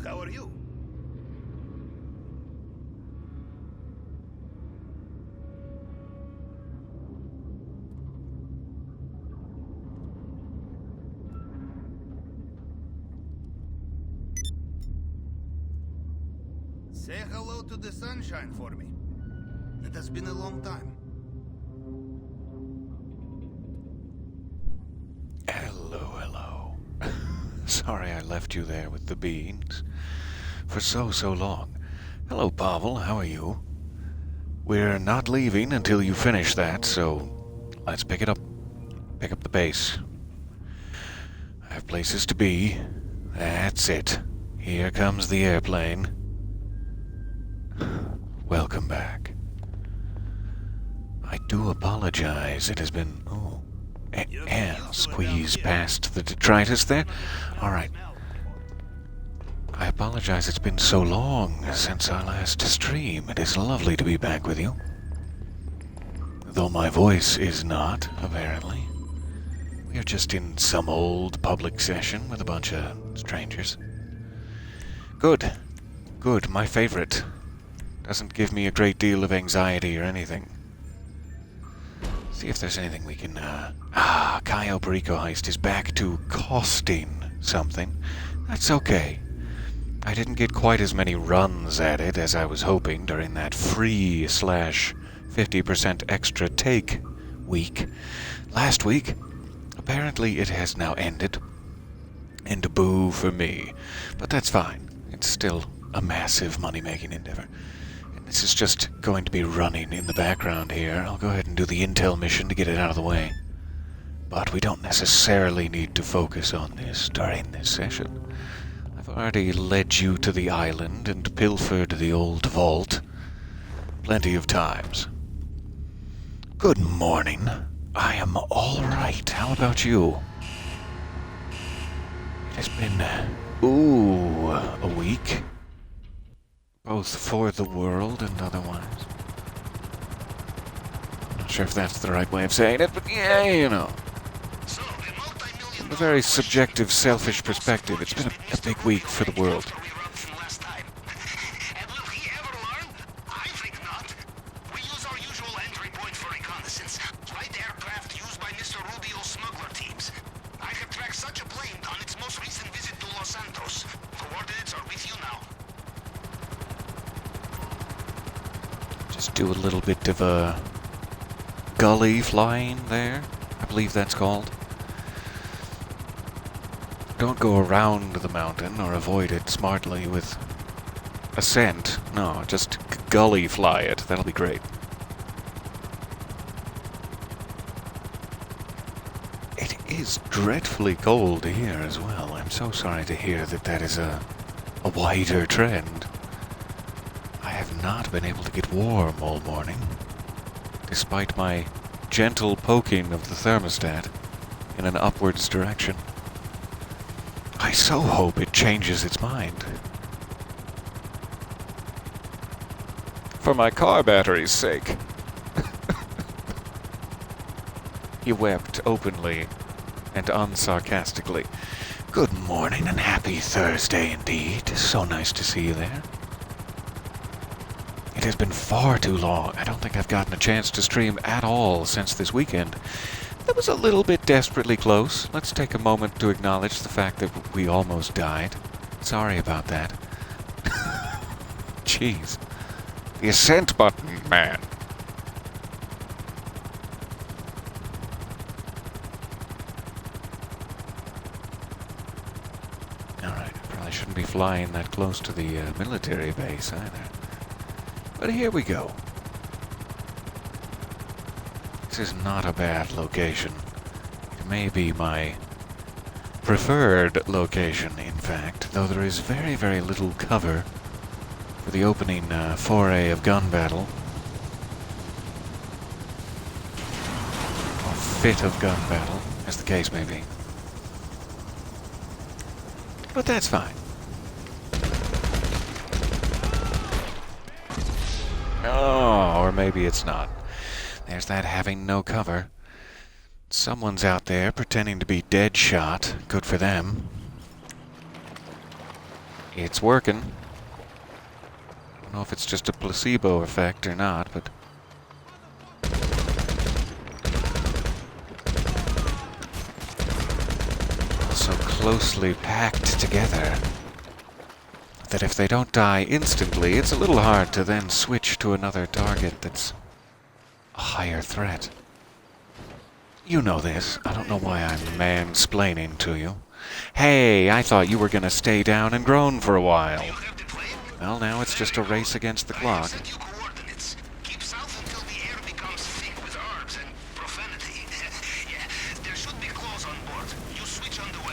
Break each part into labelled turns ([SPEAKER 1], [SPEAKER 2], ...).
[SPEAKER 1] How are you? Say hello to the sunshine for me. It has been a long time.
[SPEAKER 2] Hello. Sorry I left you there with the beans for so long. Hello, Pavel, how are you? We're not leaving until you finish that, so let's pick it up. Pick up the pace. I have places to be. That's it. Here comes the airplane. Welcome back. I do apologize. It has been... and squeeze past the detritus there. Alright. I apologize it's been so long since our last stream. It is lovely to be back with you. Though my voice is not, apparently. We are just in some old public session with a bunch of strangers. Good. Good, my favorite. Doesn't give me a great deal of anxiety or anything. See if there's anything we can, Cayo Perico Heist is back to costing something. That's okay. I didn't get quite as many runs at it as I was hoping during that free / 50% extra take week. Last week, apparently it has now ended. And boo for me. But that's fine. It's still a massive money-making endeavor. This is just going to be running in the background here. I'll go ahead and do the intel mission to get it out of the way. But we don't necessarily need to focus on this during this session. I've already led you to the island and pilfered the old vault plenty of times. Good morning. I am all right. How about you? It has been, a week. Both for the world and otherwise. Not sure if that's the right way of saying it, but yeah, you know. From a very subjective, selfish perspective, it's been a big week for the world. Do a little bit of a gully flying there, I believe that's called. Don't go around the mountain or avoid it smartly with ascent. No, just gully fly it. That'll be great. It is dreadfully cold here as well. I'm so sorry to hear that is a wider trend. I have not been able to get warm all morning, despite my gentle poking of the thermostat in an upwards direction. I so hope it changes its mind. For my car battery's sake. He wept openly and unsarcastically. Good morning and happy Thursday indeed. So nice to see you there. It has been far too long. I don't think I've gotten a chance to stream at all since this weekend. That was a little bit desperately close. Let's take a moment to acknowledge the fact that we almost died. Sorry about that. Jeez. The ascent button, man. Alright, I probably shouldn't be flying that close to the military base either. But here we go. This is not a bad location. It may be my preferred location, in fact, though there is very, very little cover for the opening foray of gun battle. Or fit of gun battle, as the case may be. But that's fine. Oh, or maybe it's not. There's that having no cover. Someone's out there pretending to be Deadshot. Good for them. It's working. I don't know if it's just a placebo effect or not, but... so closely packed together that if they don't die instantly, it's a little hard to then switch to another target that's a higher threat. You know this. I don't know why I'm mansplaining to you. Hey, I thought you were gonna stay down and groan for a while. Well, now it's just a race against the clock.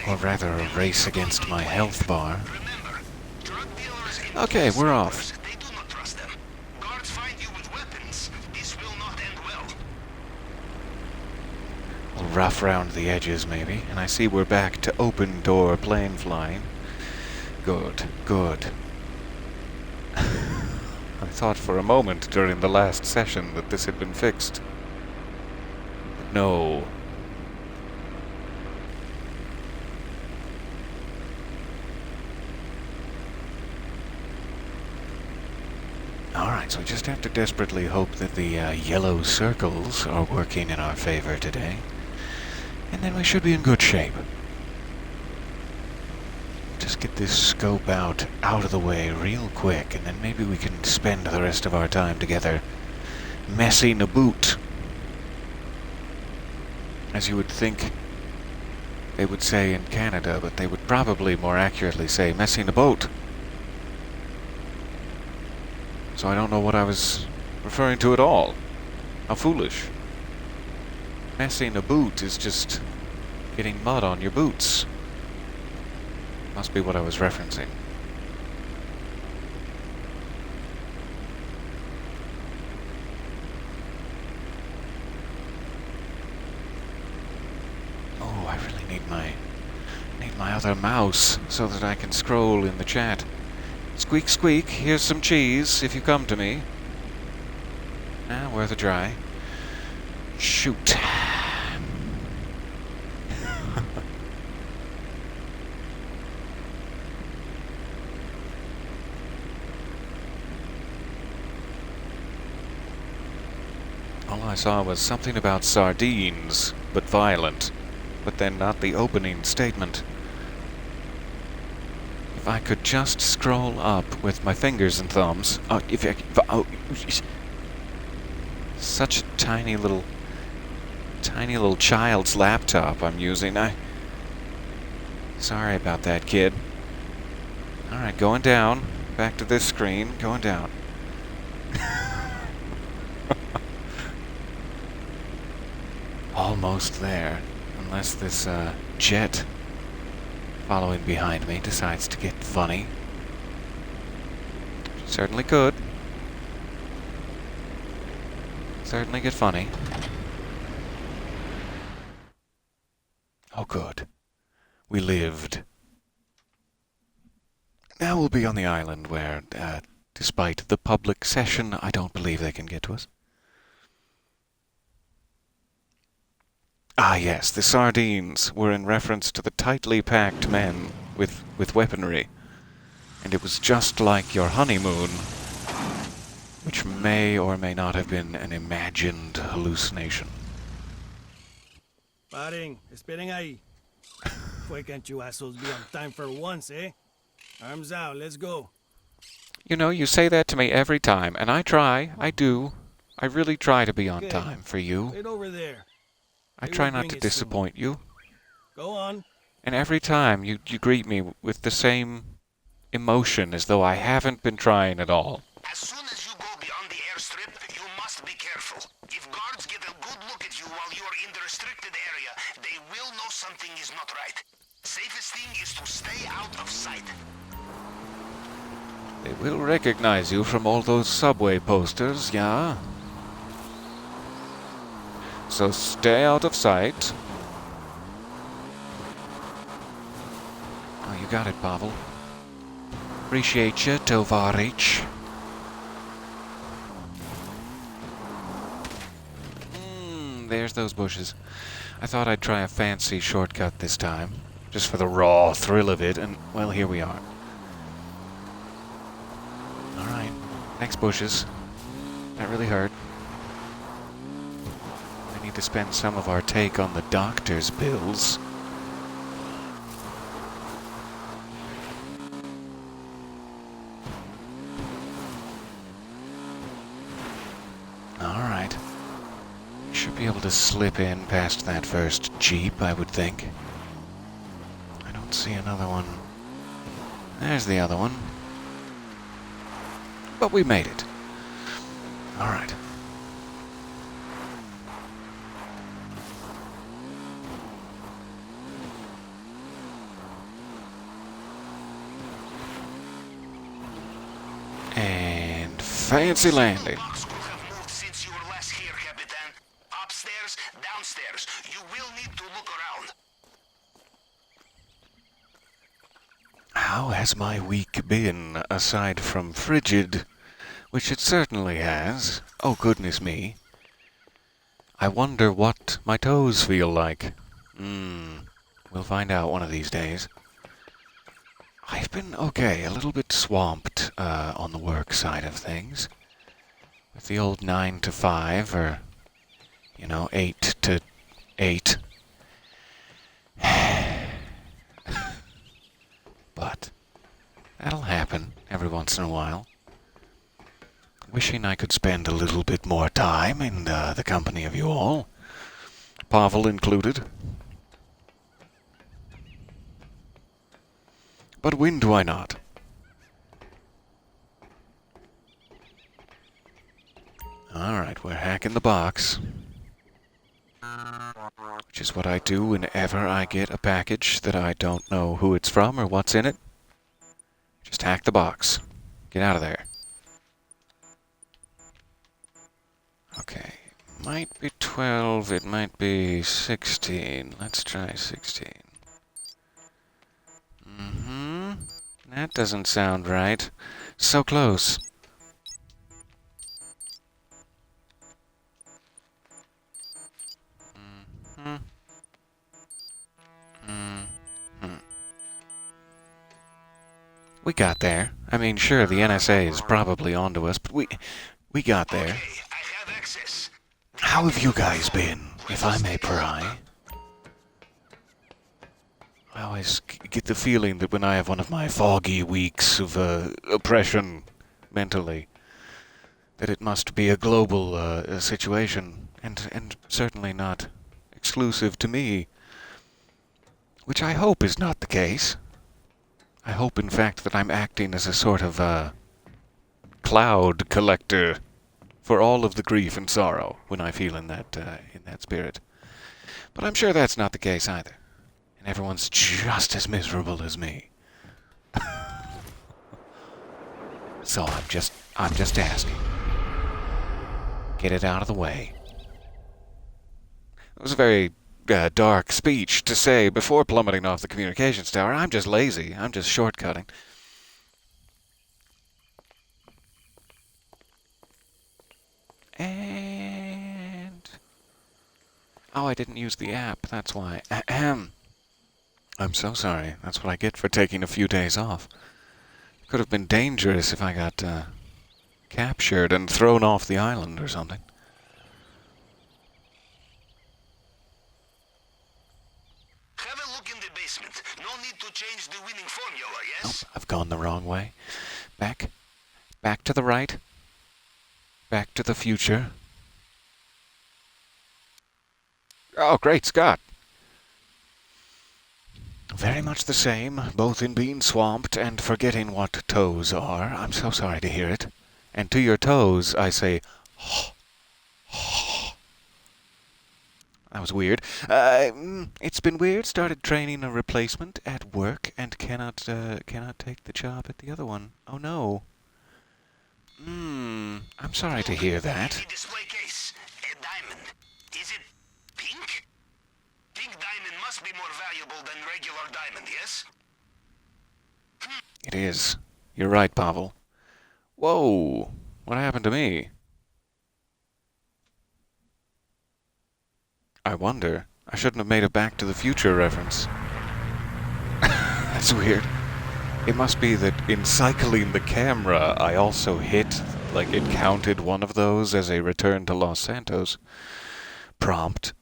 [SPEAKER 2] Or rather, a race against my health bar. Okay, we're off. We'll rough round the edges, maybe. And I see we're back to open door plane flying. Good, good. I thought for a moment during the last session that this had been fixed. But no. Alright, so we just have to desperately hope that the yellow circles are working in our favor today. And then we should be in good shape. Just get this scope out of the way real quick, and then maybe we can spend the rest of our time together messing about. As you would think they would say in Canada, but they would probably more accurately say messing about. So I don't know what I was referring to at all. How foolish. Messing a boot is just getting mud on your boots. Must be what I was referencing. Oh, I really need my other mouse so that I can scroll in the chat. Squeak, squeak, here's some cheese if you come to me. Ah, worth a try. Shoot. All I saw was something about sardines, but violent. But then not the opening statement. If I could just scroll up with my fingers and thumbs. Such a tiny little child's laptop I'm using. Sorry about that, kid. Alright, going down. Back to this screen. Going down. Almost there. Unless this jet following behind me decides to get funny. Certainly could. Certainly get funny. Oh, good. We lived. Now we'll be on the island where, despite the public session, I don't believe they can get to us. Ah, yes, the sardines were in reference to the tightly packed men with weaponry. And it was just like your honeymoon, which may or may not have been an imagined hallucination.
[SPEAKER 3] Paren, esperen ahí. Why can't you assholes be on time for once, eh? Arms out, let's go.
[SPEAKER 2] You know, you say that to me every time, and I try, I do. I really try to be on time for you.
[SPEAKER 3] Wait over there.
[SPEAKER 2] I try not to disappoint you.
[SPEAKER 3] Go on.
[SPEAKER 2] And every time you greet me with the same emotion as though I haven't been trying at all.
[SPEAKER 1] As soon as you go beyond the airstrip, you must be careful. If guards get a good look at you while you are in the restricted area, they will know something is not right. Safest thing is to stay out of sight.
[SPEAKER 2] They will recognize you from all those subway posters, yeah? So stay out of sight. Oh, you got it, Pavel. Appreciate you, Tovarich. There's those bushes. I thought I'd try a fancy shortcut this time, just for the raw thrill of it, and, well, here we are. Thanks, bushes. That really hurt. I need to spend some of our take on the doctor's bills. Alright. Should be able to slip in past that first Jeep, I would think. I don't see another one. There's the other one. But we made it. Alright. And fancy landing.
[SPEAKER 1] Box could have moved since you were last here, Capitan. Upstairs, downstairs. You will need to look around.
[SPEAKER 2] How has my week been, aside from frigid, which it certainly has? Oh, goodness me. I wonder what my toes feel like. We'll find out one of these days. I've been okay, a little bit swamped on the work side of things. With the old 9 to 5, or, 8 to 8. But that'll happen every once in a while. Wishing I could spend a little bit more time in the company of you all. Pavel included. But when do I not? Alright, we're hacking the box. Which is what I do whenever I get a package that I don't know who it's from or what's in it. Just hack the box. Get out of there. Okay. Might be 12, it might be 16. Let's try 16. That doesn't sound right. So close. We got there. I mean, sure, the NSA is probably onto us, but we got there.
[SPEAKER 1] Okay, I have access.
[SPEAKER 2] How have you guys been, if I may pry? I always get the feeling that when I have one of my foggy weeks of oppression mentally, that it must be a global situation, and certainly not exclusive to me. Which I hope is not the case. I hope, in fact, that I'm acting as a sort of cloud collector for all of the grief and sorrow when I feel in that spirit. But I'm sure that's not the case either. And everyone's just as miserable as me. So I'm just asking. Get it out of the way. It was a very dark speech to say before plummeting off the communications tower. I'm just lazy. I'm just shortcutting. And... oh, I didn't use the app. That's why. Ahem. I'm so sorry. That's what I get for taking a few days off. Could have been dangerous if I got captured and thrown off the island or something.
[SPEAKER 1] Have a look in the basement. No need to change the winning formula, yes?
[SPEAKER 2] Nope, I've gone the wrong way. Back. Back to the right. Back to the future. Oh, great Scott! Very much the same, both in being swamped and forgetting what toes are. I'm so sorry to hear it. And to your toes, I say, that was weird. It's been weird. Started training a replacement at work and cannot take the job at the other one. Oh no. I'm sorry to hear that.
[SPEAKER 1] The display case. A diamond. Is it pink? Pink diamond must be more valuable than regular diamond, yes?
[SPEAKER 2] It is. You're right, Pavel. Whoa! What happened to me? I wonder. I shouldn't have made a Back to the Future reference. That's weird. It must be that in cycling the camera, I also hit Like, it counted one of those as a return to Los Santos prompt,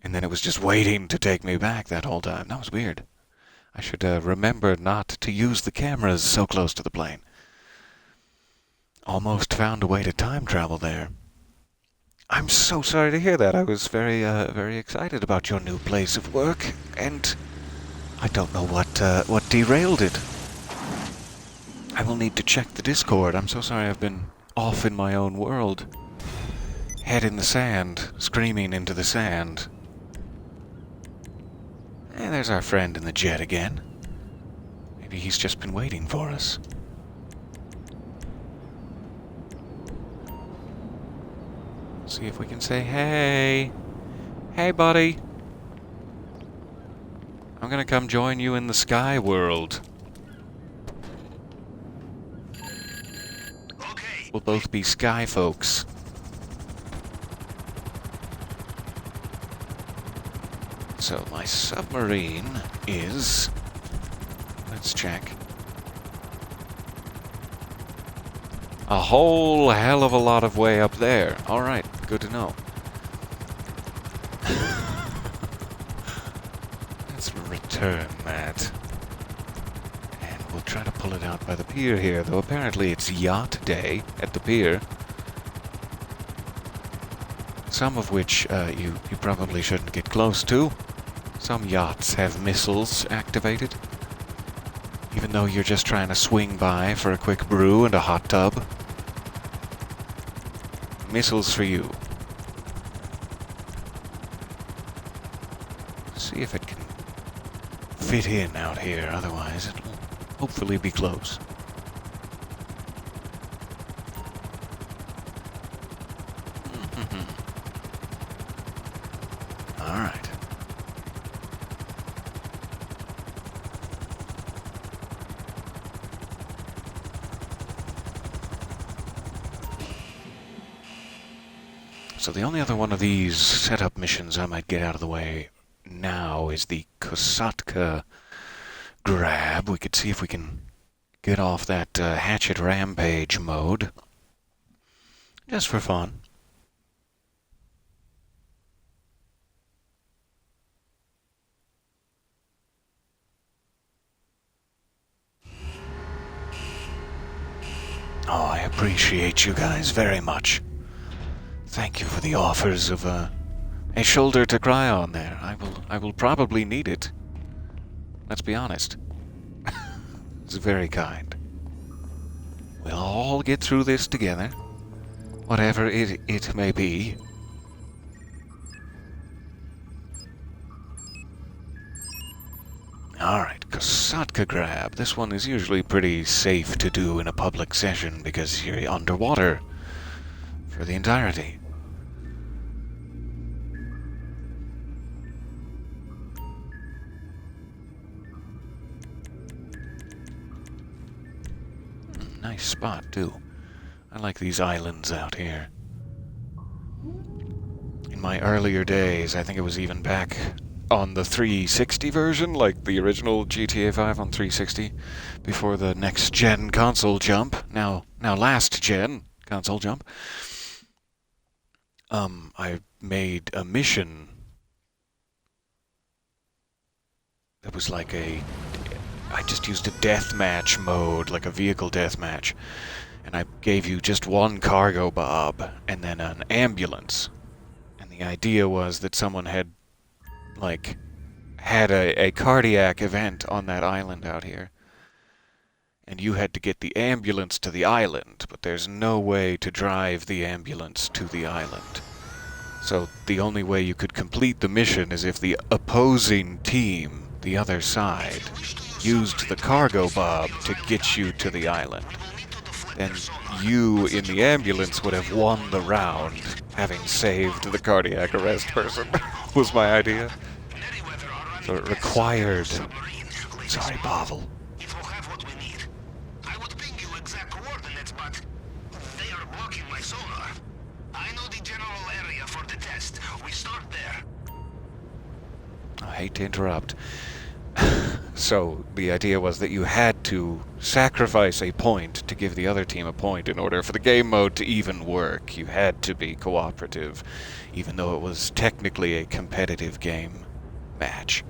[SPEAKER 2] and then it was just waiting to take me back that whole time. That was weird. I should remember not to use the cameras so close to the plane. Almost found a way to time travel there. I'm so sorry to hear that. I was very excited about your new place of work, and I don't know what derailed it. I will need to check the Discord. I'm so sorry I've been off in my own world. Head in the sand, screaming into the sand. And there's our friend in the jet again. Maybe he's just been waiting for us. See if we can say, hey. Hey, buddy. I'm gonna come join you in the sky world.
[SPEAKER 1] Okay.
[SPEAKER 2] We'll both be sky folks. So my submarine is... Let's check. A whole hell of a lot of way up there. Alright, good to know. Let's return that. And we'll try to pull it out by the pier here, though apparently it's yacht day at the pier. Some of which you probably shouldn't get close to. Some yachts have missiles activated. Even though you're just trying to swing by for a quick brew and a hot tub. Missiles for you. See if it can fit in out here, otherwise it'll hopefully be close. Alright. So the only other one of these setup missions I might get out of the way now is the Kosatka grab. We could see if we can get off that hatchet rampage mode. Just for fun. Oh, I appreciate you guys very much. Thank you for the offers of a shoulder to cry on there. I will probably need it. Let's be honest. It's very kind. We'll all get through this together. Whatever it may be. Alright, Kosatka grab. This one is usually pretty safe to do in a public session because you're underwater for the entirety. Nice spot, too. I like these islands out here. In my earlier days, I think it was even back on the 360 version, like the original GTA 5 on 360, before the next-gen console jump, now last-gen console jump, I made a mission that was like I just used a deathmatch mode, like a vehicle deathmatch, and I gave you just one cargo bob and then an ambulance. And the idea was that someone had a cardiac event on that island out here. And you had to get the ambulance to the island, but there's no way to drive the ambulance to the island. So the only way you could complete the mission is if the opposing team, the other side, used the cargo bob to get you to the island. Then you in the ambulance would have won the round, having saved the cardiac arrest person, was my idea. So it required... Sorry, Pavel.
[SPEAKER 1] If we have what we need, I would ping you exact coordinates, but they are blocking my sonar. I know the general area for the test. We start there.
[SPEAKER 2] I hate to interrupt. So the idea was that you had to sacrifice a point to give the other team a point in order for the game mode to even work. You had to be cooperative, even though it was technically a competitive game match.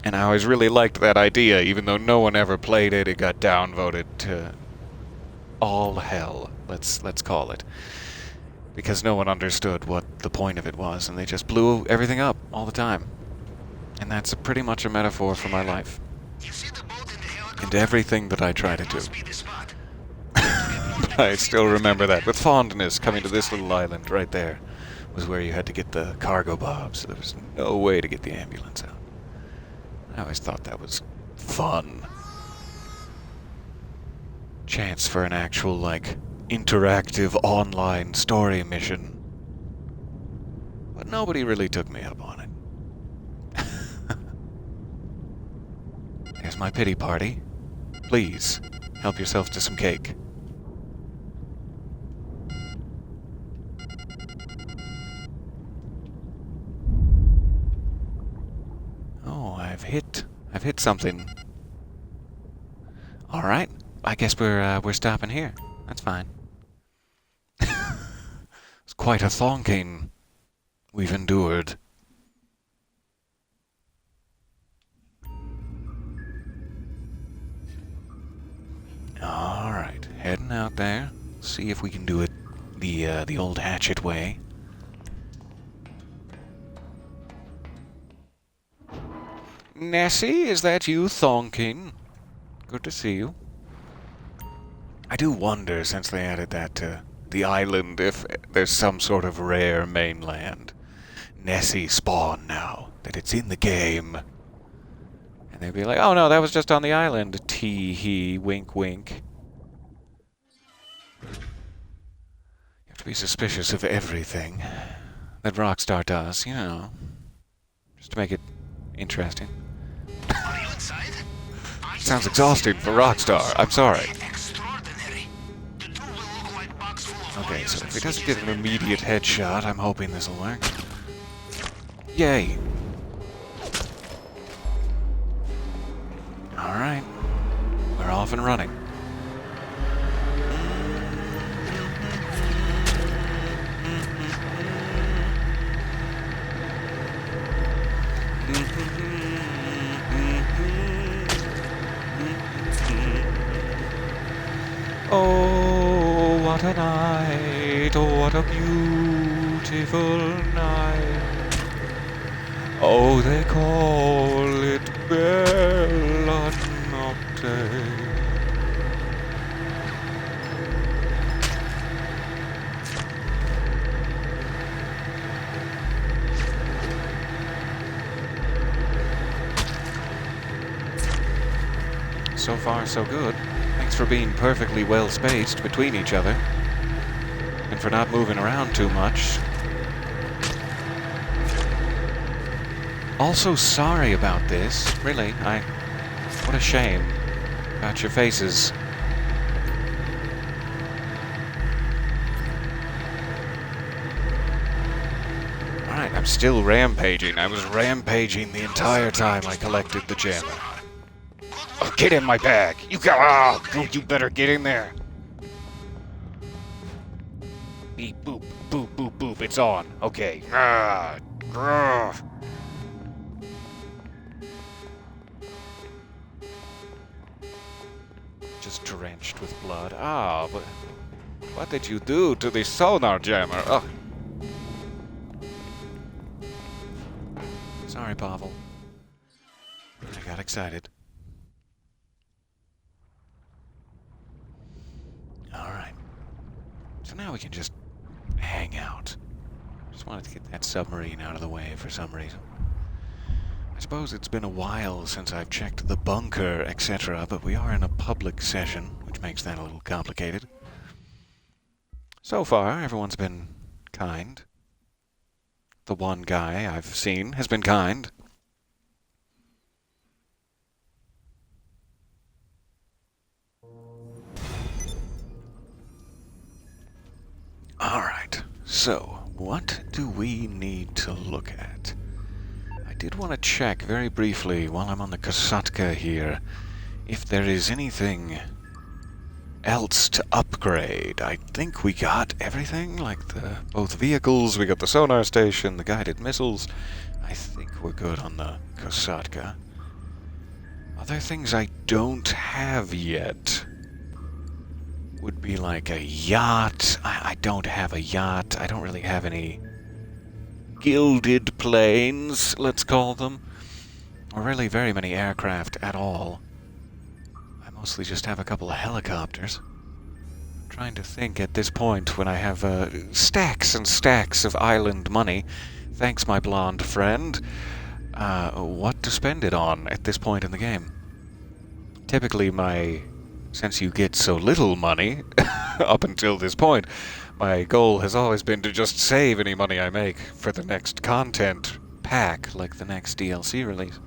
[SPEAKER 2] And I always really liked that idea, even though no one ever played it. It got downvoted to all hell, let's call it. Because no one understood what the point of it was, and they just blew everything up all the time. And that's pretty much a metaphor for my life.
[SPEAKER 1] You see the boat in the helicopter?
[SPEAKER 2] And everything that I try to do.
[SPEAKER 1] Must be the spot.
[SPEAKER 2] I still remember that with fondness. Coming to this little island right there was where you had to get the cargo bobs. There was no way to get the ambulance out. I always thought that was fun. Chance for an actual, like, interactive online story mission. But nobody really took me up on it. Here's my pity party. Please, help yourself to some cake. Oh, I've hit something. All right, I guess we're stopping here. That's fine. It's quite a thonking we've endured. All right, heading out there. See if we can do it the old hatchet way. Nessie, is that you, Thonking? Good to see you. I do wonder, since they added that to the island, if there's some sort of rare mainland Nessie spawn now, that it's in the game. And they'd be like, oh no, that was just on the island. Tee-hee, wink wink. You have to be suspicious of everything that Rockstar does, you know, just to make it interesting.
[SPEAKER 1] Are you inside?
[SPEAKER 2] Sounds exhausting for Rockstar. I'm sorry.
[SPEAKER 1] Extraordinary. The door will look like box full of
[SPEAKER 2] Okay,
[SPEAKER 1] wires
[SPEAKER 2] so
[SPEAKER 1] and
[SPEAKER 2] if he doesn't
[SPEAKER 1] switches
[SPEAKER 2] get an
[SPEAKER 1] and
[SPEAKER 2] immediate headshot, I'm hoping this'll work. Yay! Alright. We're off and running. Oh, what a night, oh, what a beautiful night. Oh, they call it Bella Notte. So far, so good. Thanks for being perfectly well spaced between each other. And for not moving around too much. Also sorry about this. Really, what a shame. About your faces. Alright, I'm still rampaging. I was rampaging the entire time I collected the gem. Oh, get in my bag! You better get in there! Beep, boop, boop, boop, boop, it's on. Okay. Just drenched with blood. Ah, but what did you do to the sonar jammer? Oh. Sorry, Pavel. I got excited. Alright. So now we can just hang out. Just wanted to get that submarine out of the way for some reason. I suppose it's been a while since I've checked the bunker, etc., but we are in a public session, which makes that a little complicated. So far, everyone's been kind. The one guy I've seen has been kind. Alright, so what do we need to look at? I did want to check very briefly while I'm on the Kosatka here if there is anything else to upgrade. I think we got everything, like both vehicles, we got the sonar station, the guided missiles. I think we're good on the Kosatka. Other things I don't have yet would be like a yacht. I don't have a yacht. I don't really have any gilded planes, let's call them, or really very many aircraft at all. I mostly just have a couple of helicopters. I'm trying to think at this point when I have stacks and stacks of island money, thanks my blonde friend, what to spend it on at this point in the game. Typically since you get so little money up until this point, my goal has always been to just save any money I make for the next content pack, like the next DLC release.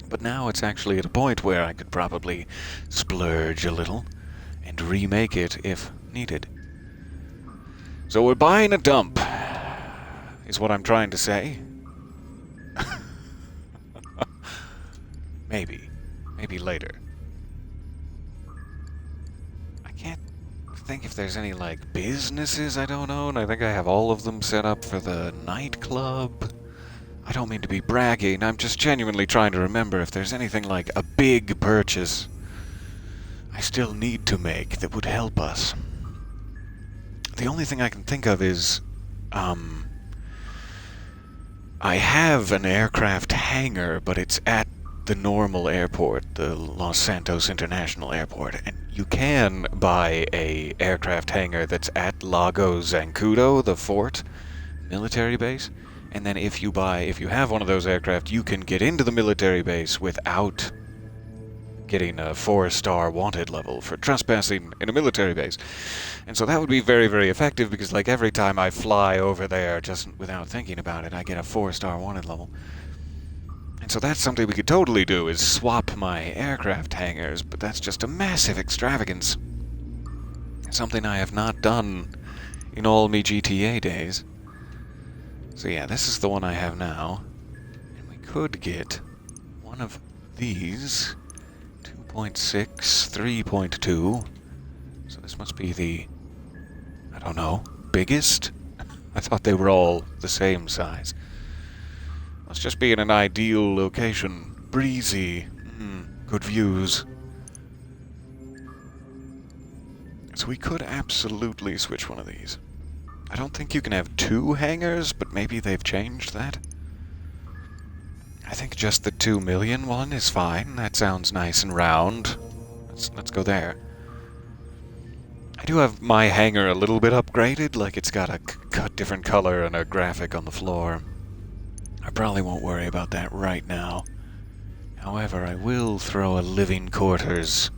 [SPEAKER 2] But now it's actually at a point where I could probably splurge a little and remake it if needed. So we're buying a dump, is what I'm trying to say. Maybe later. I can't think if there's any, like, businesses I don't own. I think I have all of them set up for the nightclub. I don't mean to be bragging, I'm just genuinely trying to remember if there's anything like a big purchase I still need to make that would help us. The only thing I can think of is, I have an aircraft hangar, but it's at the normal airport, the Los Santos International Airport, and you can buy a aircraft hangar that's at Lago Zancudo, the fort, military base, and then if you have one of those aircraft, you can get into the military base without getting a 4-star wanted level for trespassing in a military base. And so that would be very, very effective because, like, every time I fly over there, just without thinking about it, I get a 4-star wanted level. And so that's something we could totally do, is swap my aircraft hangars, but that's just a massive extravagance. Something I have not done in all me GTA days. So yeah, this is the one I have now. And we could get one of these. 2.6, 3.2. So this must be the, I don't know, biggest? I thought they were all the same size. Must just be in an ideal location. Breezy. Good views. So we could absolutely switch one of these. I don't think you can have 2 hangars, but maybe they've changed that. I think just the 2 million one is fine. That sounds nice and round. Let's go there. I do have my hangar a little bit upgraded, like it's got a different color and a graphic on the floor. I probably won't worry about that right now. However, I will throw a living quarters,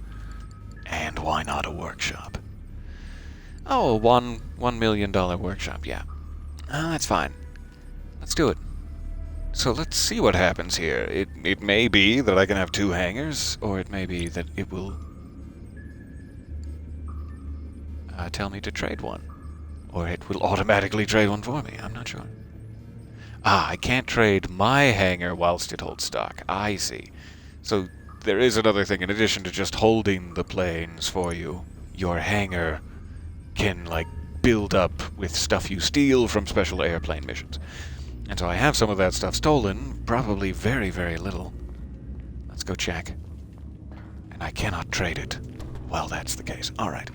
[SPEAKER 2] and why not a workshop? Oh, $1 million workshop, yeah. That's fine. Let's do it. So let's see what happens here. It may be that I can have 2 hangars, or it may be that it will tell me to trade one. Or it will automatically trade one for me. I'm not sure. I can't trade my hangar whilst it holds stock. I see. So there is another thing. In addition to just holding the planes for you, your hangar can, like, build up with stuff you steal from special airplane missions. And so I have some of that stuff stolen, probably very, very little. Let's go check. And I cannot trade it. Well, that's the case. Alright.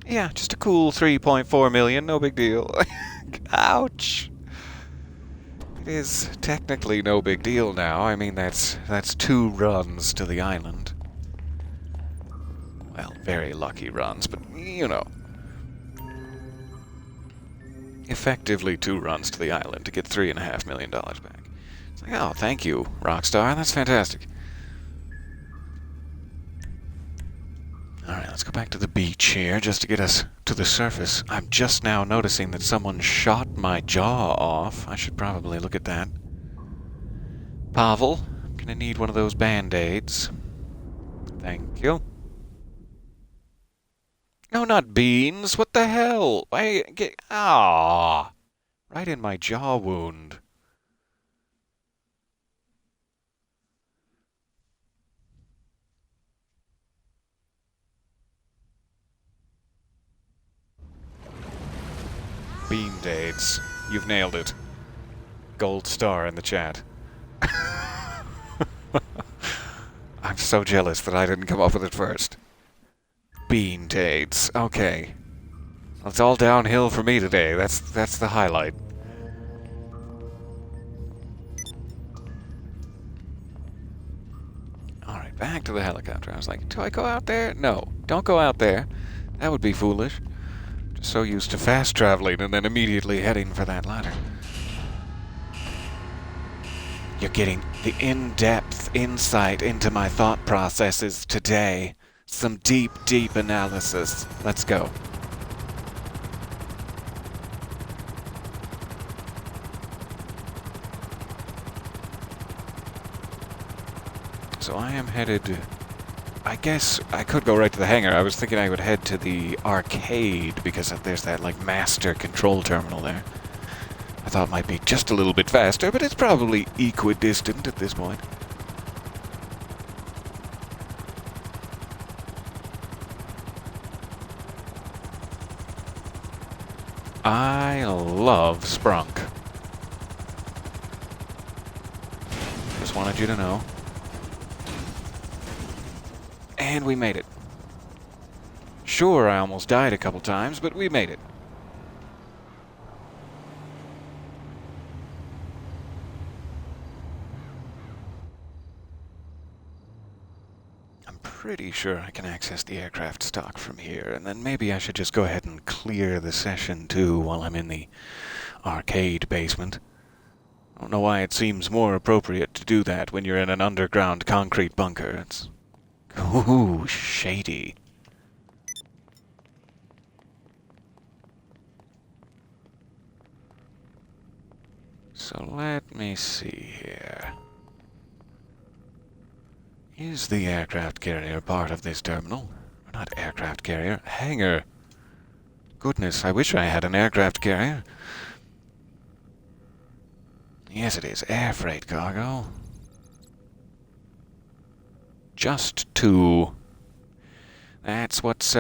[SPEAKER 2] Yeah, just a cool 3.4 million, no big deal. Ouch! It is technically no big deal now. I mean, that's 2 runs to the island. Well, very lucky runs, but, you know. Effectively 2 runs to the island to get $3.5 million back. It's like, oh, thank you, Rockstar. That's fantastic. Alright, let's go back to the beach here, just to get us to the surface. I'm just now noticing that someone shot my jaw off. I should probably look at that. Pavel, I'm gonna need one of those Band-Aids. Thank you. No, not beans. What the hell? Ah. Right in my jaw wound. Bean dates. You've nailed it. Gold star in the chat. I'm so jealous that I didn't come up with it first. Bean dates. Okay. Well, it's all downhill for me today. That's the highlight. Alright, back to the helicopter. I was like, do I go out there? No, don't go out there. That would be foolish. Just so used to fast traveling and then immediately heading for that ladder. You're getting the in-depth insight into my thought processes today. Some deep, deep analysis. Let's go. So I am headed... I guess I could go right to the hangar. I was thinking I would head to the arcade because there's that, like, master control terminal there. I thought it might be just a little bit faster, but it's probably equidistant at this point. I love Sprunk. Just wanted you to know. And we made it. Sure, I almost died a couple times, but we made it. I'm pretty sure I can access the aircraft stock from here, and then maybe I should just go ahead and clear the session too while I'm in the arcade basement. I don't know why it seems more appropriate to do that when you're in an underground concrete bunker. It's... ooh, shady. So let me see here. Is the aircraft carrier part of this terminal? Not aircraft carrier, hangar. Goodness, I wish I had an aircraft carrier. Yes, it is. Air freight cargo. Just 2. That's what's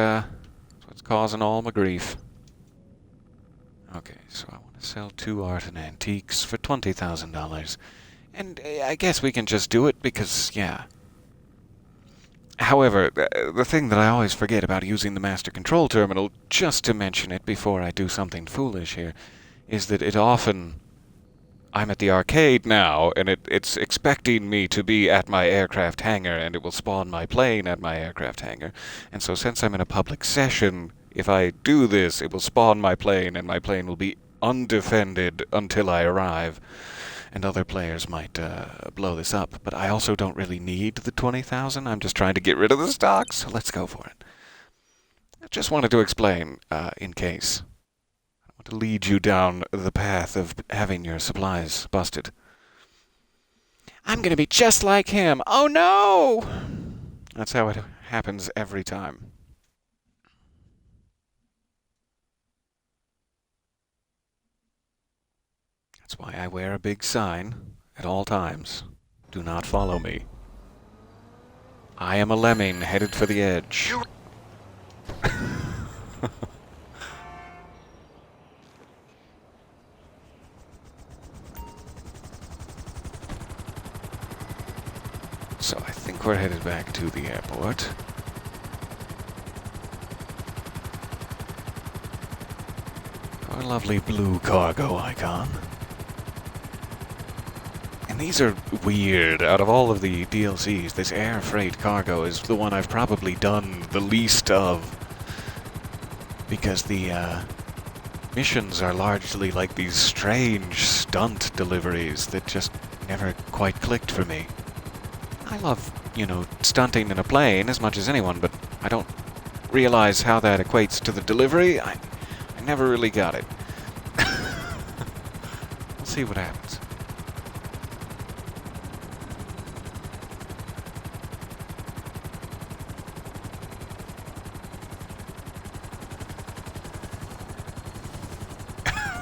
[SPEAKER 2] causing all my grief. Okay, so I want to sell 2 art and antiques for $20,000. And I guess we can just do it because, yeah. However, the thing that I always forget about using the master control terminal, just to mention it before I do something foolish here, is that it often... I'm at the arcade now, and it's expecting me to be at my aircraft hangar, and it will spawn my plane at my aircraft hangar. And so since I'm in a public session, if I do this, it will spawn my plane, and my plane will be undefended until I arrive. And other players might blow this up. But I also don't really need the 20,000. I'm just trying to get rid of the stock, so let's go for it. I just wanted to explain, in case... to lead you down the path of having your supplies busted. I'm gonna be just like him! Oh no! That's how it happens every time. That's why I wear a big sign at all times. Do not follow me. I am a lemming headed for the edge. So I think we're headed back to the airport. Our lovely blue cargo icon. And these are weird. Out of all of the DLCs, this air freight cargo is the one I've probably done the least of. Because the missions are largely like these strange stunt deliveries that just never quite clicked for me. I love, you know, stunting in a plane as much as anyone, but I don't realize how that equates to the delivery. I never really got it. We'll see what happens.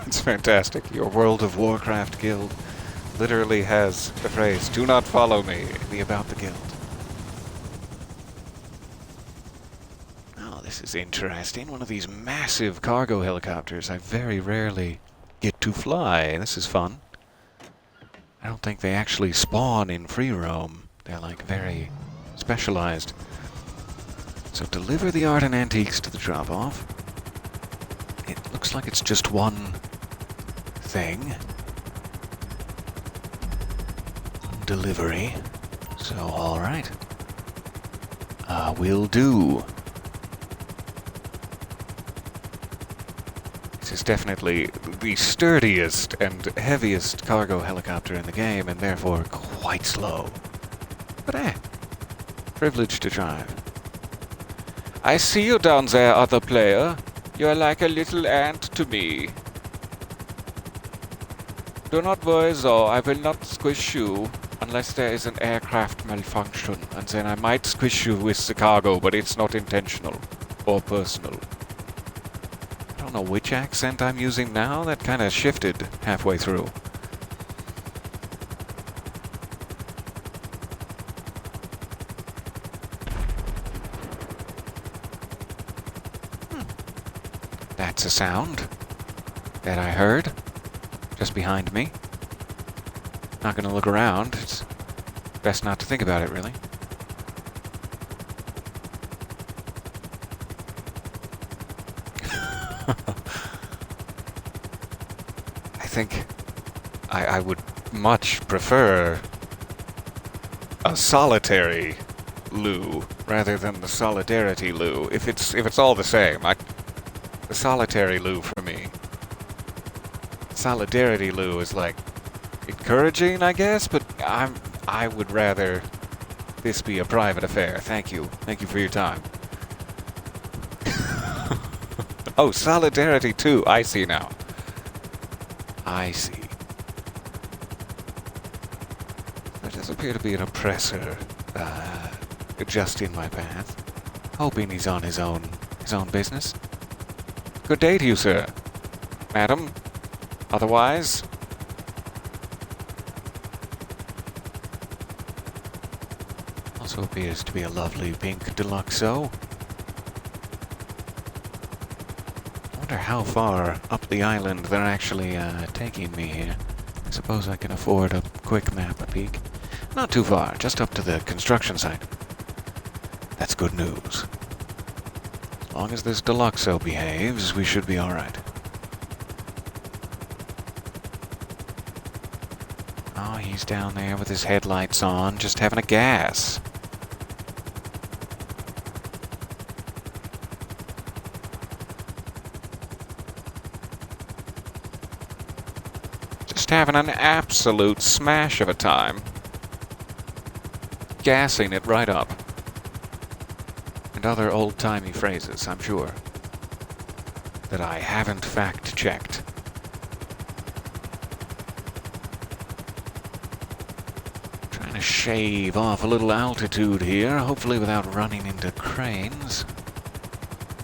[SPEAKER 2] It's fantastic. Your World of Warcraft guild literally has the phrase, "Do not follow me," in the About the Guild. Oh, this is interesting. One of these massive cargo helicopters I very rarely get to fly. This is fun. I don't think they actually spawn in free roam. They're like very specialized. So deliver the art and antiques to the drop-off. It looks like it's just one thing. Delivery. So, alright. Will do. This is definitely the sturdiest and heaviest cargo helicopter in the game, and therefore quite slow. But privileged to drive. I see you down there, other player. You are like a little ant to me. Do not worry though, I will not squish you unless there is an aircraft malfunction, and then I might squish you with the cargo, but it's not intentional or personal. I don't know which accent I'm using now. That kind of shifted halfway through. That's a sound that I heard just behind me. Not gonna look around. It's best not to think about it, really. I think I would much prefer a solitary loo rather than the solidarity loo. If it's all the same, the solitary loo for me. Solidarity loo is like encouraging, I guess, but I would rather this be a private affair. Thank you. Thank you for your time. Oh, solidarity too. I see now. I see. There does appear to be an oppressor just in my path. Hoping he's on his own business. Good day to you, sir. Madam. Otherwise. Also appears to be a lovely pink Deluxo. I wonder how far up the island they're actually taking me here. I suppose I can afford a quick map a peek. Not too far, just up to the construction site. That's good news. As long as this Deluxo behaves, we should be alright. Oh, he's down there with his headlights on, just having a gas. Just having an absolute smash of a time. Gassing it right up. And other old-timey phrases, I'm sure, that I haven't fact-checked. Trying to shave off a little altitude here, hopefully without running into cranes.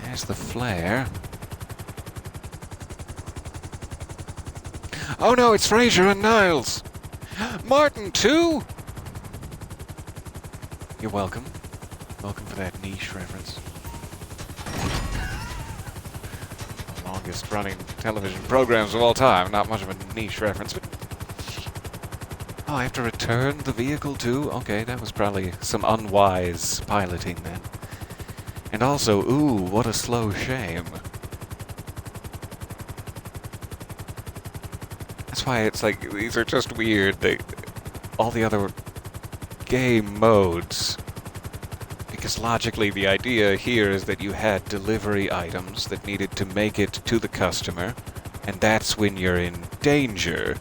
[SPEAKER 2] There's the flare. Oh no, it's Fraser and Niles! Martin, too? You're welcome. Welcome for that niche reference. The longest running television programs of all time. Not much of a niche reference, but... Oh, I have to return the vehicle too? Okay, that was probably some unwise piloting then. And also, ooh, what a slow shame. That's why it's like, these are just weird. All the other game modes... Because logically the idea here is that you had delivery items that needed to make it to the customer, and that's when you're in danger.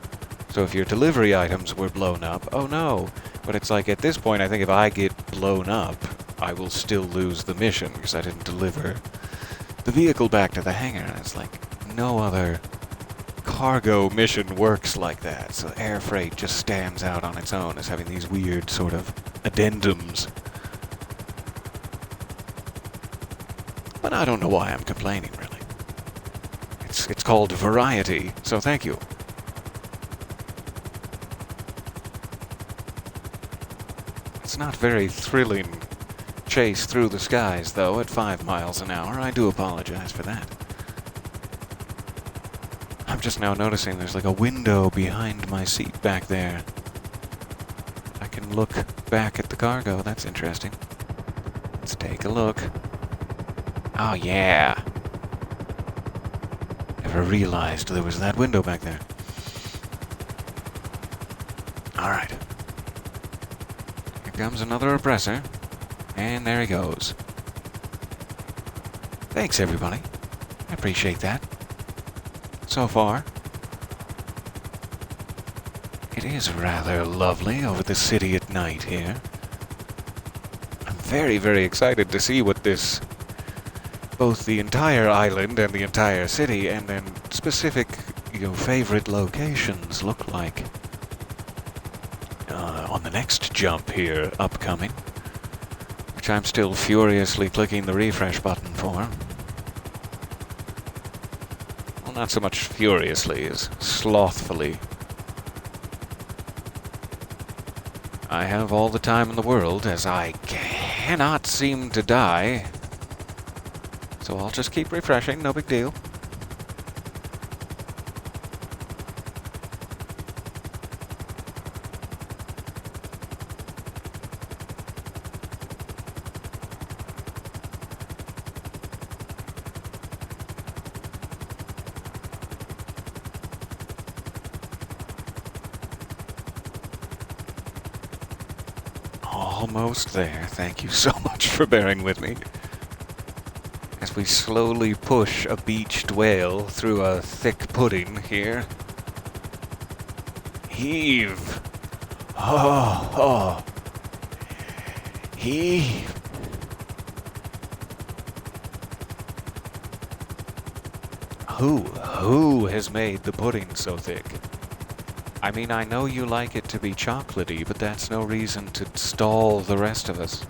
[SPEAKER 2] So if your delivery items were blown up, oh no. But it's like at this point I think if I get blown up, I will still lose the mission because I didn't deliver the vehicle back to the hangar. And it's like no other cargo mission works like that. So air freight just stands out on its own as having these weird sort of addendums. But I don't know why I'm complaining, really. It's It's called variety, so thank you. It's not very thrilling chase through the skies, though, at 5 miles an hour. I do apologize for that. I'm just now noticing there's like a window behind my seat back there. I can look back at the cargo. That's interesting. Let's take a look. Oh, yeah. Never realized there was that window back there. Alright. Here comes another oppressor. And there he goes. Thanks, everybody. I appreciate that. So far. It is rather lovely over the city at night here. I'm very, very excited to see what this, both the entire island and the entire city, and then specific, favorite locations look like. On the next jump here, upcoming, which I'm still furiously clicking the refresh button for. Well, not so much furiously as slothfully. I have all the time in the world, as I cannot seem to die. So I'll just keep refreshing, no big deal. Almost there. Thank you so much for bearing with me. As we slowly push a beached whale through a thick pudding here. Heave! Oh! Heave! Who has made the pudding so thick? I mean, I know you like it to be chocolatey, but that's no reason to stall the rest of us.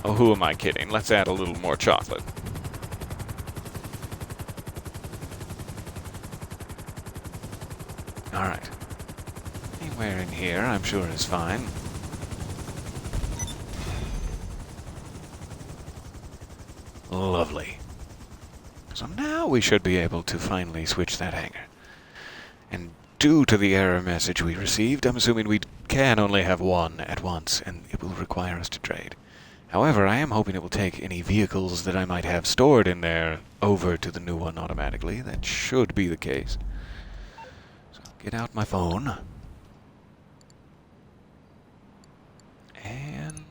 [SPEAKER 2] Oh, who am I kidding? Let's add a little more chocolate. Alright. Anywhere in here, I'm sure is fine. Lovely. So now we should be able to finally switch that hanger. And due to the error message we received, I'm assuming we can only have one at once, and it will require us to trade. However, I am hoping it will take any vehicles that I might have stored in there over to the new one automatically. That should be the case. So I'll get out my phone. And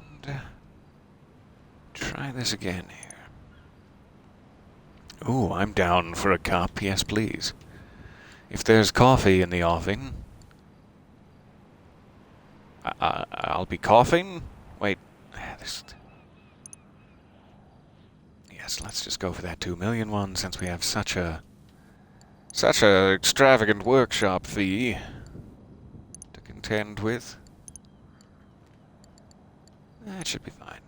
[SPEAKER 2] try this again here. Ooh, I'm down for a cup. Yes, please. If there's coffee in the offing... I'll be coughing? Wait. Yes, let's just go for that 2 million one, since we have such a extravagant workshop fee to contend with. That should be fine.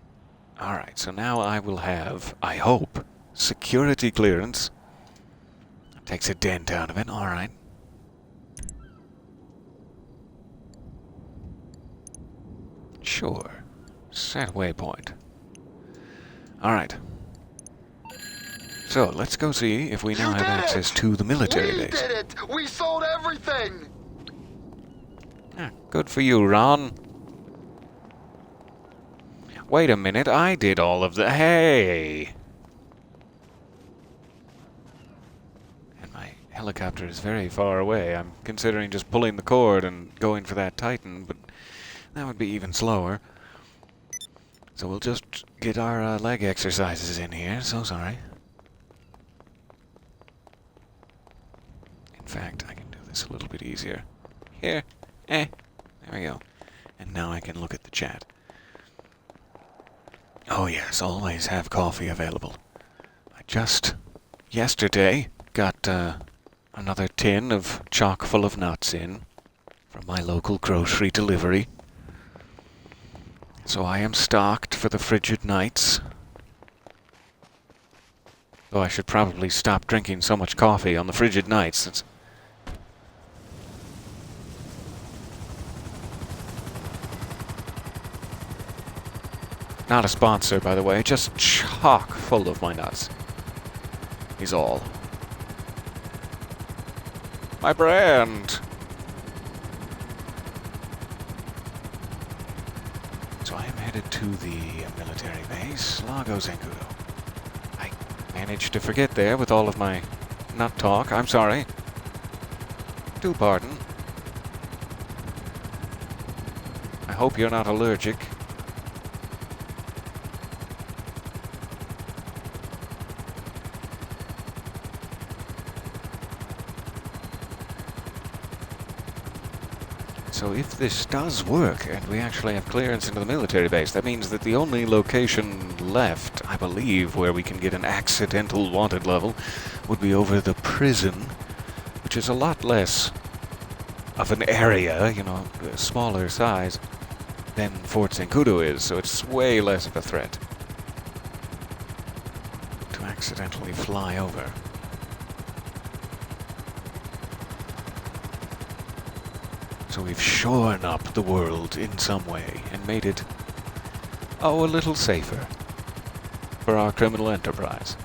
[SPEAKER 2] Alright, so now I will have, I hope, security clearance. That takes a dent out of it, alright. Sure. Set waypoint. Alright. So, let's go see if we now have access to the military base.
[SPEAKER 4] We did it! We sold everything!
[SPEAKER 2] Ah, good for you, Ron. Wait a minute, I did all of the... Hey! And my helicopter is very far away. I'm considering just pulling the cord and going for that Titan, but that would be even slower. So we'll just get our leg exercises in here. So sorry. In fact, I can do this a little bit easier. Here. There we go. And now I can look at the chat. Oh yes, always have coffee available. I just yesterday got another tin of chock full of nuts in from my local grocery delivery. So I am stocked for the frigid nights. Though I should probably stop drinking so much coffee on the frigid nights. It's not a sponsor, by the way, just chock full of my nuts. Is all. My brand! So I am headed to the military base, Lago Zancudo. I managed to forget there with all of my nut talk. I'm sorry. Do pardon. I hope you're not allergic. So if this does work, and we actually have clearance into the military base, that means that the only location left, I believe, where we can get an accidental wanted level, would be over the prison, which is a lot less of an area, you know, a smaller size, than Fort Zancudo is, so it's way less of a threat to accidentally fly over. So we've shorn up the world in some way and made it, oh, a little safer for our criminal enterprise.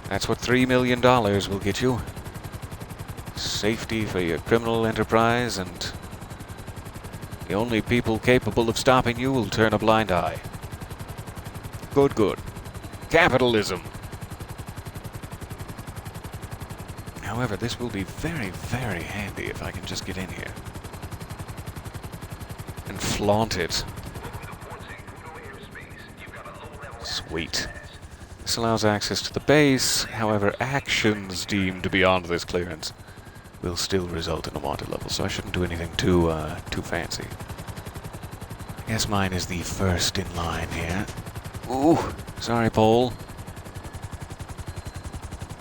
[SPEAKER 2] That's what $3 million will get you. Safety for your criminal enterprise, and the only people capable of stopping you will turn a blind eye. Good, good. Capitalism. However, this will be very, very handy if I can just get in here and flaunt it. Sweet. This allows access to the base. However, actions deemed beyond this clearance will still result in a wanted level, so I shouldn't do anything too fancy. I guess mine is the first in line here. Ooh, sorry, Paul.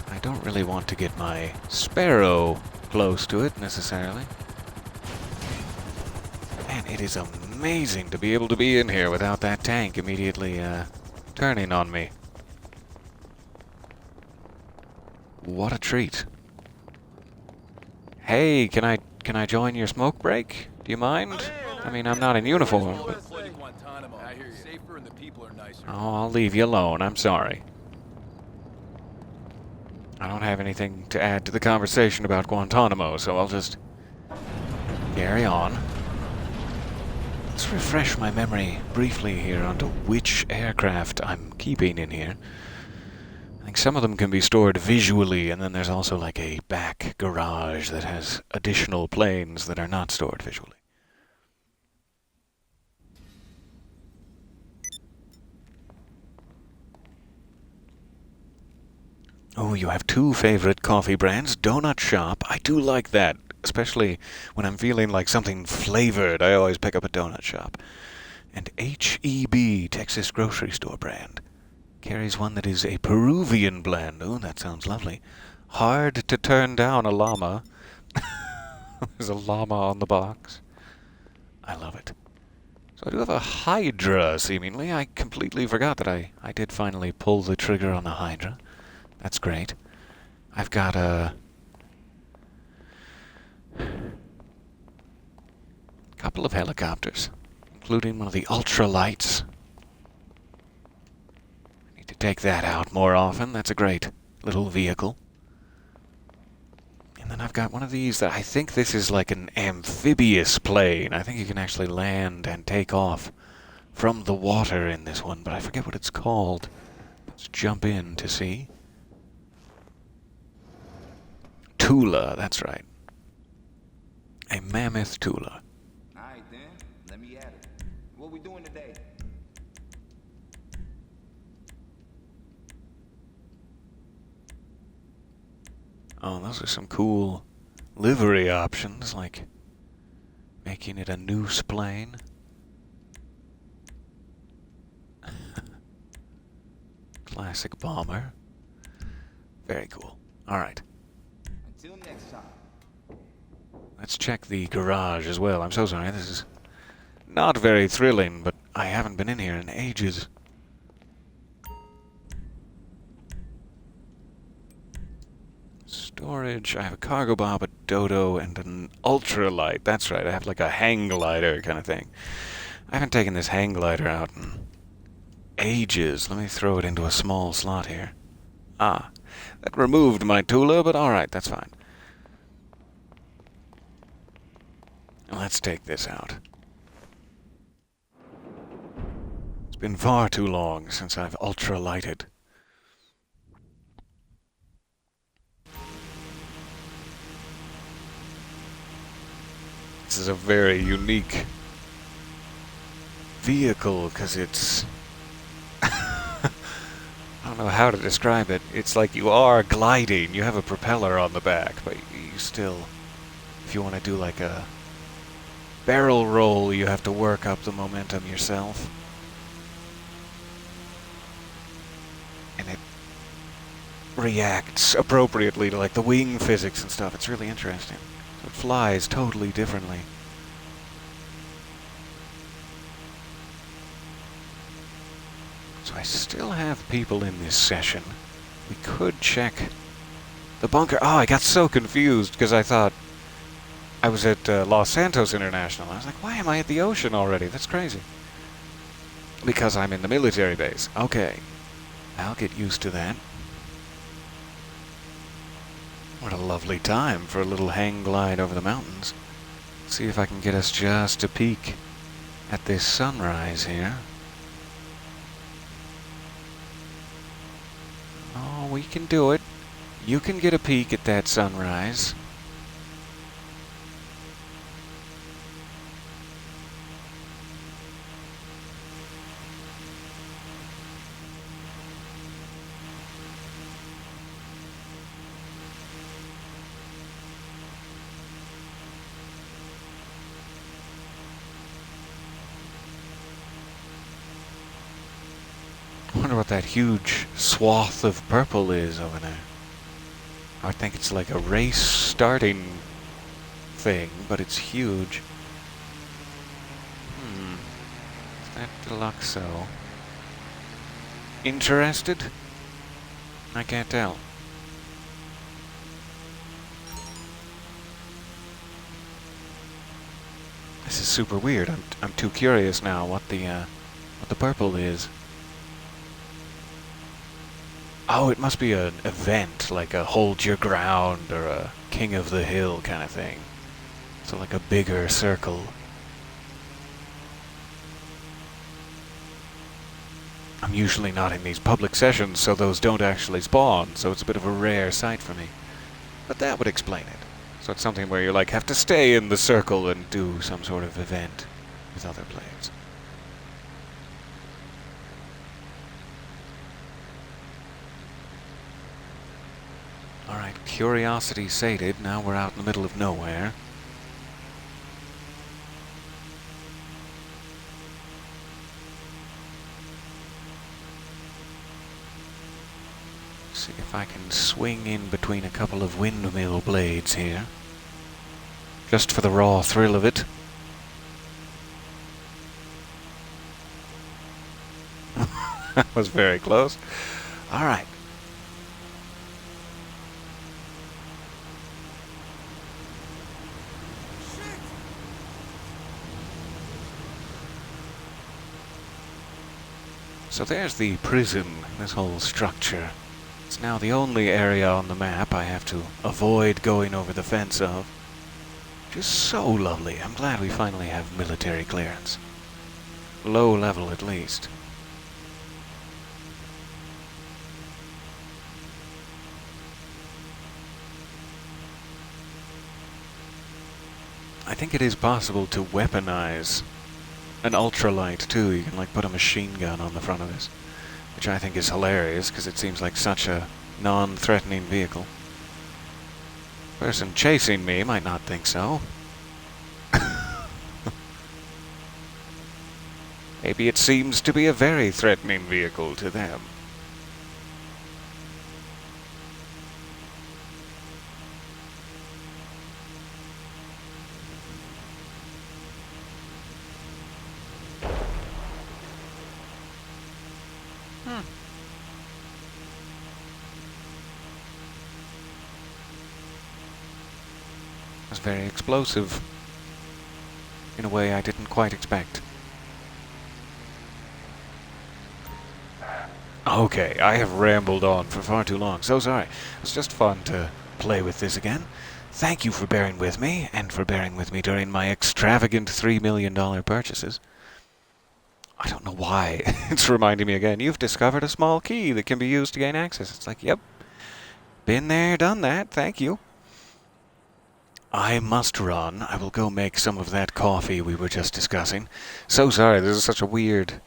[SPEAKER 2] I don't really want to get my Sparrow close to it, necessarily. Man, it is amazing to be able to be in here without that tank immediately turning on me. What a treat. Hey, can I join your smoke break? Do you mind? I mean, I'm not in uniform, but... Oh, I'll leave you alone. I'm sorry. I don't have anything to add to the conversation about Guantanamo, so I'll just carry on. Let's refresh my memory briefly here onto which aircraft I'm keeping in here. I think some of them can be stored visually, and then there's also like a back garage that has additional planes that are not stored visually. Oh, you have two favorite coffee brands. Donut Shop. I do like that, especially when I'm feeling like something flavored. I always pick up a Donut Shop. And HEB, Texas grocery store brand. Carries one that is a Peruvian blend. Oh, that sounds lovely. Hard to turn down a llama. There's a llama on the box. I love it. So I do have a Hydra, seemingly. I completely forgot that I did finally pull the trigger on the Hydra. That's great. I've got a couple of helicopters, including one of the ultralights. I need to take that out more often. That's a great little vehicle. And then I've got one of these that I think this is like an amphibious plane. I think you can actually land and take off from the water in this one, but I forget what it's called. Let's jump in to see. Tula, that's right. A mammoth Tula.
[SPEAKER 5] Alright then, let me at it. What we doing today?
[SPEAKER 2] Oh, those are some cool livery options, like making it a noose plane. Classic bomber. Very cool. Alright.
[SPEAKER 5] Until next time.
[SPEAKER 2] Let's check the garage as well. I'm so sorry, this is not very thrilling, but I haven't been in here in ages. Storage. I have a cargo bob, a dodo, and an ultralight. That's right, I have like a hang glider kind of thing. I haven't taken this hang glider out in ages. Let me throw it into a small slot here. Ah, that removed my Tula, but alright, that's fine. Let's take this out. It's been far too long since I've ultralighted. This is a very unique vehicle because it's... I don't know how to describe it. It's like you are gliding. You have a propeller on the back, but you still... If you want to do like a barrel roll, you have to work up the momentum yourself. And it reacts appropriately to like the wing physics and stuff. It's really interesting. So it flies totally differently. So I still have people in this session. We could check the bunker. Oh, I got so confused because I thought I was at Los Santos International. I was like, why am I at the ocean already? That's crazy. Because I'm in the military base. Okay. I'll get used to that. What a lovely time for a little hang glide over the mountains. See if I can get us just a peek at this sunrise here. Oh, we can do it. You can get a peek at that sunrise. I wonder what that huge swath of purple is over there. I think it's like a race starting thing, but it's huge. Is that Deluxo? Interested? I can't tell. This is super weird. I'm too curious now what the purple is. Oh, it must be an event, like a hold your ground or a king of the hill kind of thing. So like a bigger circle. I'm usually not in these public sessions, so those don't actually spawn, so it's a bit of a rare sight for me. But that would explain it. So it's something where you like have to stay in the circle and do some sort of event with other players. Alright, curiosity sated. Now we're out in the middle of nowhere. See if I can swing in between a couple of windmill blades here. Just for the raw thrill of it. That was very close. Alright. So there's the prison, this whole structure. It's now the only area on the map I have to avoid going over the fence of. Just so lovely. I'm glad we finally have military clearance. Low level at least. I think it is possible to weaponize an ultralight too. You can like put a machine gun on the front of this, which I think is hilarious because it seems like such a non-threatening vehicle. Person chasing me might not think so. Maybe it seems to be a very threatening vehicle to them. was very explosive in a way I didn't quite expect. Okay, I have rambled on for far too long. So sorry. It was just fun to play with this again. Thank you for bearing with me, and for bearing with me during my extravagant $3 million purchases. I don't know why it's reminding me again. You've discovered a small key that can be used to gain access. It's like, yep. Been there, done that. Thank you. I must run. I will go make some of that coffee we were just discussing. So sorry, this is such a weird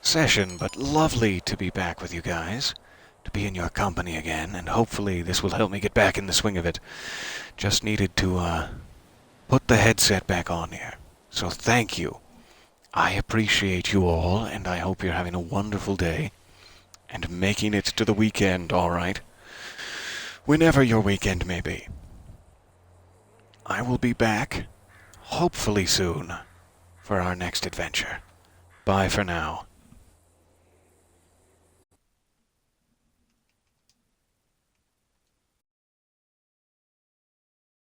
[SPEAKER 2] session, but lovely to be back with you guys, to be in your company again, and hopefully this will help me get back in the swing of it. Just needed to put the headset back on here. So thank you. I appreciate you all, and I hope you're having a wonderful day and making it to the weekend, all right? Whenever your weekend may be. I will be back, hopefully soon, for our next adventure. Bye for now.